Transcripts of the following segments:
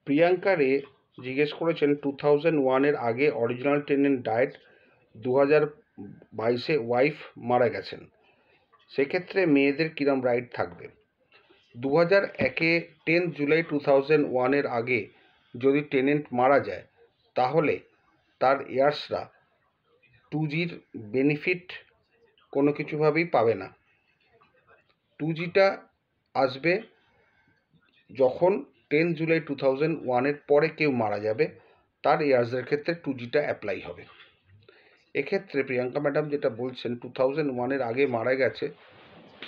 প্রিয়াঙ্কা রে জিজ্ঞেস করেছেন 2001-এর আগে অরিজিনাল টেনেন্ট ডায়েট, 2022-এ ওয়াইফ মারা গেছেন, সেক্ষেত্রে মেয়েদের কিরম রাইট থাকবে? 2001-এ 10 জুলাই 2001-এর আগে যদি টেনেন্ট মারা যায় তাহলে তার ইয়ার্সরা 2Gর বেনিফিট কোনো কিছুভাবেই পাবে না। 2Gটা আসবে যখন 10 জুলাই 2001-এর পরে কেউ মারা যাবে, তার ইয়ার্সের ক্ষেত্রে 2Gটা অ্যাপ্লাই হবে। এক্ষেত্রে প্রিয়াঙ্কা ম্যাডাম যেটা বলছেন 2001-এর আগে মারা গেছে,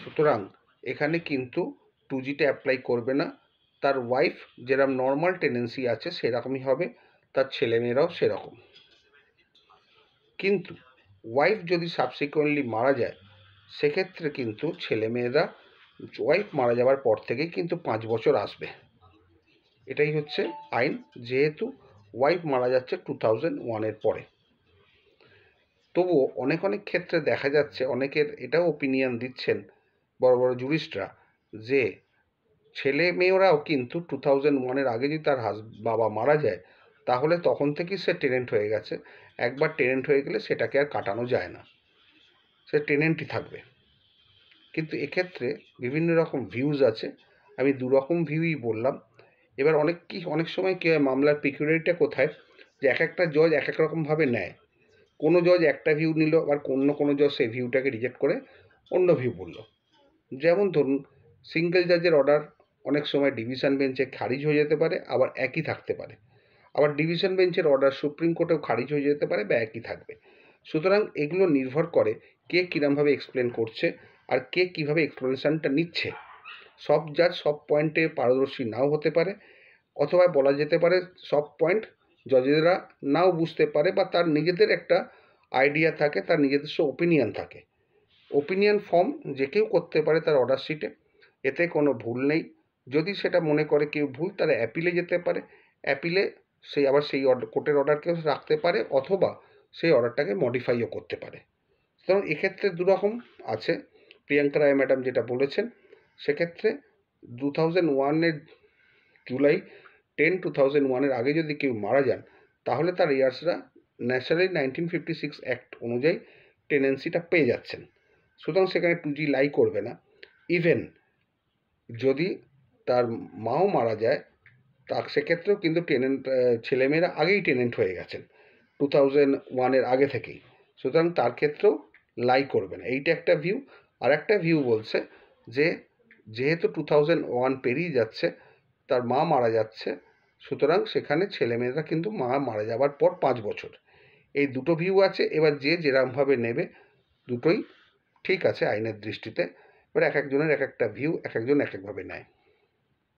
সুতরাং এখানে কিন্তু 2Gটা অ্যাপ্লাই করবে না। তার ওয়াইফ যেরকম নর্মাল টেন্ডেন্সি আছে সেরকমই হবে, তার ছেলেমেয়েরাও সেরকম। কিন্তু ওয়াইফ যদি সাবসিকুয়েন্টলি মারা যায় সেক্ষেত্রে কিন্তু ছেলেমেয়েরা ওয়াইফ মারা যাওয়ার পর থেকেই কিন্তু 5 বছর আসবে। এটাই হচ্ছে আইন, যেহেতু ওয়াইফ মারা যাচ্ছে 2001-এর পরে। তবুও অনেক ক্ষেত্রে দেখা যাচ্ছে, অনেকের এটাও ওপিনিয়ন দিচ্ছেন বড় বড় জুরিস্টরা, যে ছেলে মেয়েরাও কিন্তু 2001-এর আগে যদি তার বাবা মারা যায় তাহলে তখন থেকেই সে টেনেন্ট হয়ে গেছে। একবার টেনেন্ট হয়ে গেলে সেটাকে আর কাটানো যায় না, সে টেনেন্টই থাকবে। কিন্তু এক্ষেত্রে বিভিন্ন রকম ভিউজ আছে, আমি দুরকম ভিউই বললাম। এবার অনেক সময় কী হয়, মামলার পিকিউরিয়ারিটা কোথায়, যে একটা জজ এক রকমভাবে নেয়। কোনো জজ একটা ভিউ নিল, আবার কোনো জজ সেই ভিউটাকে রিজেক্ট করে অন্য ভিউ বলল। যেমন ধরুন, সিঙ্গেল জাজের অর্ডার অনেক সময় ডিভিশন বেঞ্চে খারিজ হয়ে যেতে পারে, আবার একই থাকতে পারে। আবার ডিভিশন বেঞ্চের অর্ডার সুপ্রিম কোর্টেও খারিজ হয়ে যেতে পারে বা একই থাকবে। সুতরাং এগুলো নির্ভর করে কে কীরমভাবে এক্সপ্লেন করছে আর কে কীভাবে এক্সপ্লেনেশানটা নিচ্ছে। সব জাজ সব পয়েন্টে পারদর্শী নাও হতে পারে, অথবা বলা যেতে পারে সব পয়েন্ট জজেরা নাও বুঝতে পারে, বা তার নিজেদের একটা আইডিয়া থাকে, তার নিজস্ব ওপিনিয়ন থাকে। ওপিনিয়ন ফর্ম যে কেউ করতে পারে তার অর্ডার শিটে, এতে কোনো ভুল নেই। যদি সেটা মনে করে কেউ ভুল, তারা অ্যাপিলে যেতে পারে। অ্যাপিলে সেই কোর্টের অর্ডারকেও রাখতে পারে, অথবা সেই অর্ডারটাকে মডিফাইও করতে পারে। সুতরাং এক্ষেত্রে দুরকম আছে। প্রিয়াঙ্কা রায় ম্যাডাম যেটা বলেছেন, সেক্ষেত্রে 2001-এর জুলাই 10, 2001-এর আগে যদি কেউ মারা যান তাহলে তার ইয়ার্সরা ন্যাচারালি 1956 অ্যাক্ট অনুযায়ী টেনেন্সিটা পেয়ে যাচ্ছেন। সুতরাং সেখানে 2G লাই করবে না। ইভেন যদি তার মাও মারা যায়, সেক্ষেত্রেও কিন্তু ছেলেমেয়েরা আগেই টেনেন্ট হয়ে গেছেন 2001-এর আগে থেকেই। সুতরাং তার ক্ষেত্রেও লাই করবে না। এইটা একটা ভিউ। আর একটা ভিউ বলছে যে যেহেতু 2001 পেরিয়ে যাচ্ছে, তার মা মারা যাচ্ছে, সুতরাং সেখানে ছেলেমেয়েরা কিন্তু মা মারা যাওয়ার পর 5 বছর। এই দুটো ভিউ আছে। এবার যে যেরকমভাবে নেবে, দুটোই ঠিক আছে আইনের দৃষ্টিতে। এবার এক একজনের এক একটা ভিউ, এক একজন এক একভাবে নেয়।